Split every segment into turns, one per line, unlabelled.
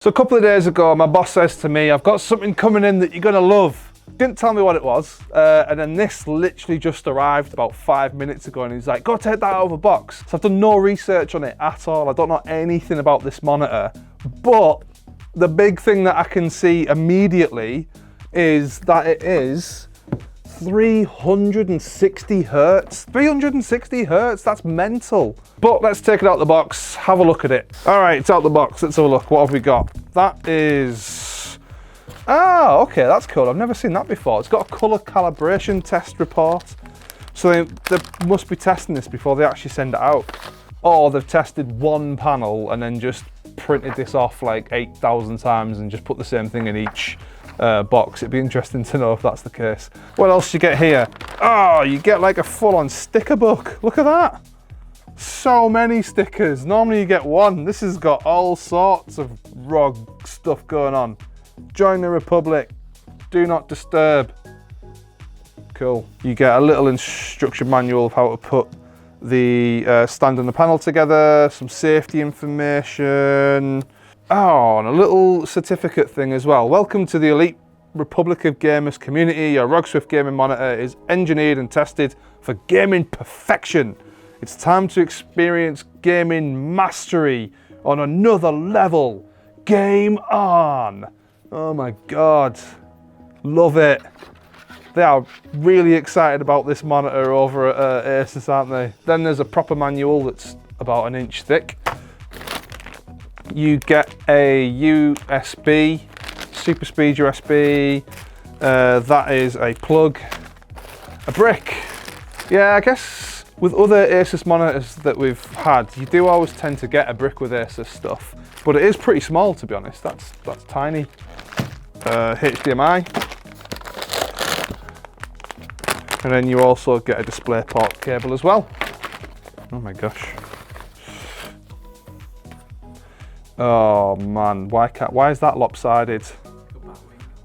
So a couple of days ago, my boss says to me, I've got something coming in that you're gonna love. Didn't tell me what it was, and then this literally just arrived about 5 minutes ago, and he's like, go take that out of a box. So I've done no research on it at all. I don't know anything about this monitor, but the big thing that I can see immediately is that it is 360 hertz. 360 hertz, that's mental. But let's take it out of the box, have a look at it. All right, it's out of the box, let's have a look. What have we got? That is, okay, that's cool. I've never seen that before. It's got a color calibration test report. So they must be testing this before they actually send it out. Or they've tested one panel and then just printed this off like 8,000 times and just put the same thing in each box. It'd be interesting to know if that's the case. What else you get here? Oh, you get like a full-on sticker book. Look at that. So many stickers. Normally you get one. This has got all sorts of ROG stuff going on. Join the Republic. Do not disturb. Cool. You get a little instruction manual of how to put the stand and the panel together, some safety information. Oh, and a little certificate thing as well. Welcome to the elite Republic of Gamers community. Your ROG Swift gaming monitor is engineered and tested for gaming perfection. It's time to experience gaming mastery on another level. Game on. Oh my God, love it. They are really excited about this monitor over at ASUS, aren't they? Then there's a proper manual that's about 1 inch thick. You get a USB, super speed USB. That is a plug, a brick. Yeah, I guess with other ASUS monitors that we've had, you do always tend to get a brick with ASUS stuff, but it is pretty small, to be honest. That's tiny. HDMI. And then you also get a DisplayPort cable as well. Oh my gosh. Oh man, why is that lopsided?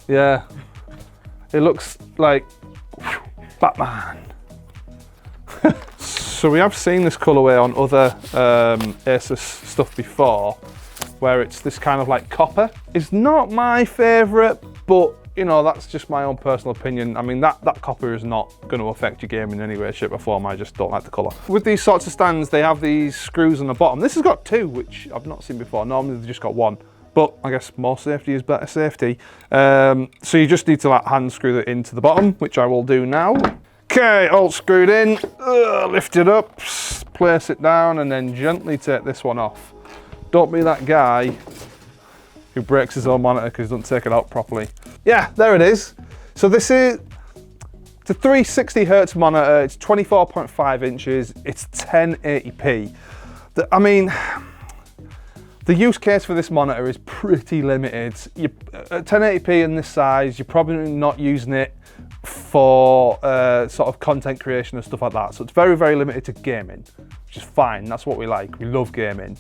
Yeah. It looks like Batman. So we have seen this colorway on other ASUS stuff before, where it's this kind of like copper. It's not my favorite, but you know, that's just my own personal opinion. I mean, that copper is not going to affect your game in any way, shape or form. I just don't like the color. With these sorts of stands, they have these screws on the bottom. This has got 2, which I've not seen before. Normally they've just got 1, but I guess more safety is better safety. So you just need to like hand screw it into the bottom, which I will do now. Okay, all screwed in, lift it up, place it down, and then gently take this one off. Don't be that guy who breaks his own monitor because he doesn't take it out properly. Yeah, there it is. So this is the 360 hertz monitor. It's 24.5 inches. It's 1080p. I mean, the use case for this monitor is pretty limited. At 1080p in this size, you're probably not using it for sort of content creation and stuff like that. So it's very, very limited to gaming, which is fine. That's what we like. We love gaming.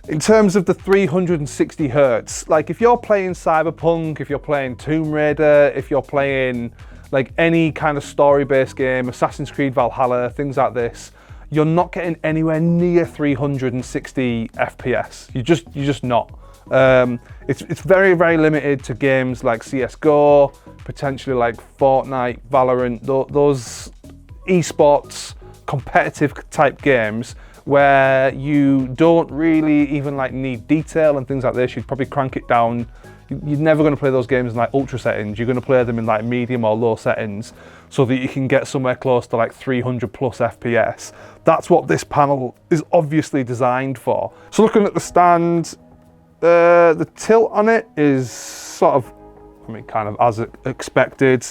In terms of the 360 hertz, like if you're playing Cyberpunk, if you're playing Tomb Raider, if you're playing like any kind of story-based game, Assassin's Creed Valhalla, things like this, you're not getting anywhere near 360 FPS. You're just not. It's very, very limited to games like CSGO, potentially like Fortnite, Valorant, those esports competitive type games where you don't really even like need detail and things like this. You'd probably crank it down. You're never going to play those games in like ultra settings. You're going to play them in like medium or low settings so that you can get somewhere close to like 300 plus FPS. That's what this panel is obviously designed for. So looking at the stand, the tilt on it is sort of, I mean, kind of as expected.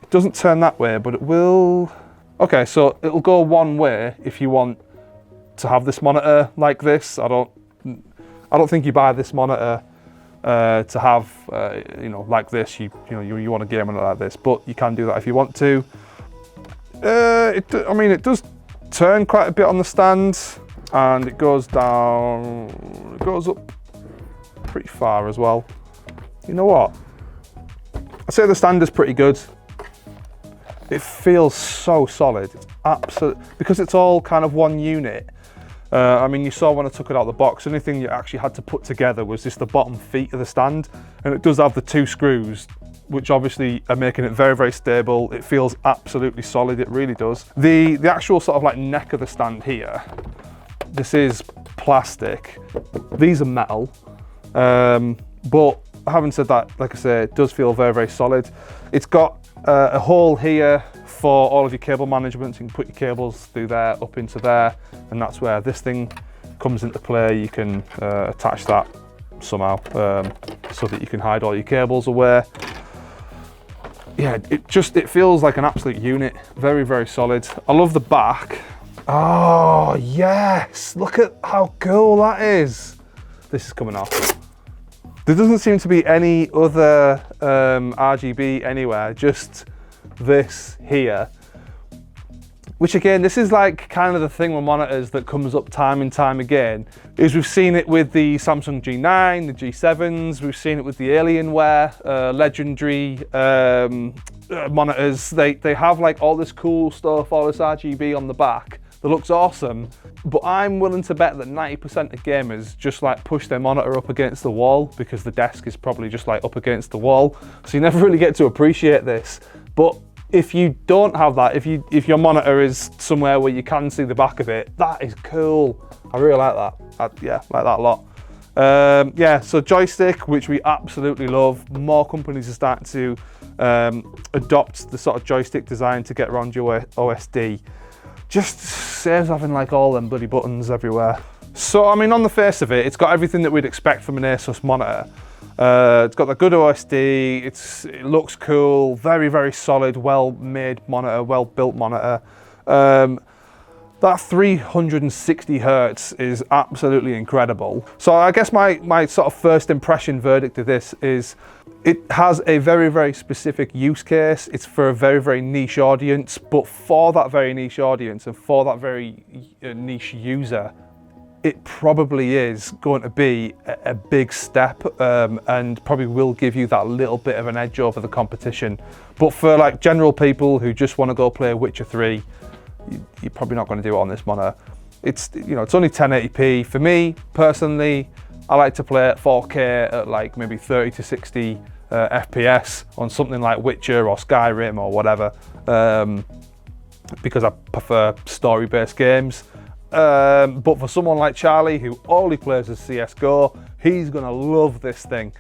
It doesn't turn that way, but it will. Okay, so it'll go one way if you want to have this monitor like this. I don't think you buy this monitor to have you know, like this. You want a game on it like this, but you can do that if you want to. I mean, it does turn quite a bit on the stand, and it goes down. It goes up pretty far as well. You know what? I'd say the stand is pretty good. It feels so solid. It's absolute, because it's all kind of one unit. I mean, you saw when I took it out of the box, the only thing you actually had to put together was just the bottom feet of the stand, and it does have the 2 screws, which obviously are making it very, very stable. It feels absolutely solid, it really does. The actual sort of like neck of the stand here, this is plastic. These are metal, but having said that, like I say, it does feel very, very solid. It's got a hole here for all of your cable management. So you can put your cables through there, up into there, and that's where this thing comes into play. You can attach that somehow so that you can hide all your cables away. Yeah, it feels like an absolute unit. Very, very solid. I love the back. Oh yes, look at how cool that is. This is coming off. There doesn't seem to be any other RGB anywhere, just this here. Which again, this is like kind of the thing with monitors that comes up time and time again, is we've seen it with the Samsung G9, the G7s, we've seen it with the Alienware, legendary monitors. They have like all this cool stuff, all this RGB on the back that looks awesome, but I'm willing to bet that 90% of gamers just like push their monitor up against the wall because the desk is probably just like up against the wall. So you never really get to appreciate this. But if you don't have that, if your monitor is somewhere where you can see the back of it, that is cool. I really like that. Yeah, like that a lot. Yeah, so joystick, which we absolutely love. More companies are starting to adopt the sort of joystick design to get around your OSD. Just saves having like all them bloody buttons everywhere. So I mean, on the face of it, it's got everything that we'd expect from an ASUS monitor. It's got the good OSD, it looks cool, very, very solid, well-made monitor, well-built monitor. That 360Hz is absolutely incredible. So I guess my sort of first impression verdict of this is it has a very, very specific use case. It's for a very, very niche audience, but for that very niche audience and for that very niche user, it probably is going to be a big step and probably will give you that little bit of an edge over the competition. But for like general people who just want to go play Witcher 3, you're probably not going to do it on this monitor. It's, you know, it's only 1080p. For me personally, I like to play at 4K at like maybe 30 to 60 FPS on something like Witcher or Skyrim or whatever, because I prefer story-based games. But for someone like Charlie, who only plays as CSGO, he's gonna love this thing.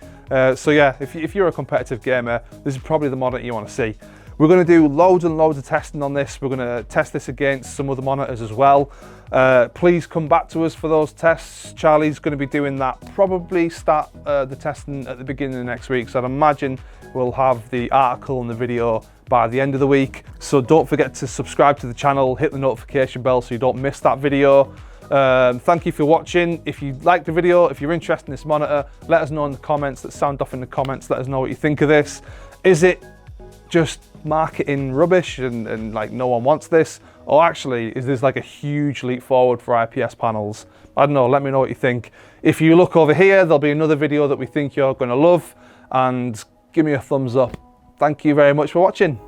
So yeah, if you're a competitive gamer, this is probably the monitor you want to see. We're going to do loads and loads of testing on this. We're going to test this against some other monitors as well. Please come back to us for those tests. Charlie's going to be doing that, probably start the testing at the beginning of next week. So I'd imagine we'll have the article and the video by the end of the week. So don't forget to subscribe to the channel, hit the notification bell so you don't miss that video. Thank you for watching. If you liked the video, if you're interested in this monitor, let us know in the comments. Let's sound off in the comments. Let us know what you think of this. Is it just marketing rubbish and like no one wants this? Or actually, is this like a huge leap forward for IPS panels? I don't know, let me know what you think. If you look over here, there'll be another video that we think you're gonna love, and give me a thumbs up. Thank you very much for watching.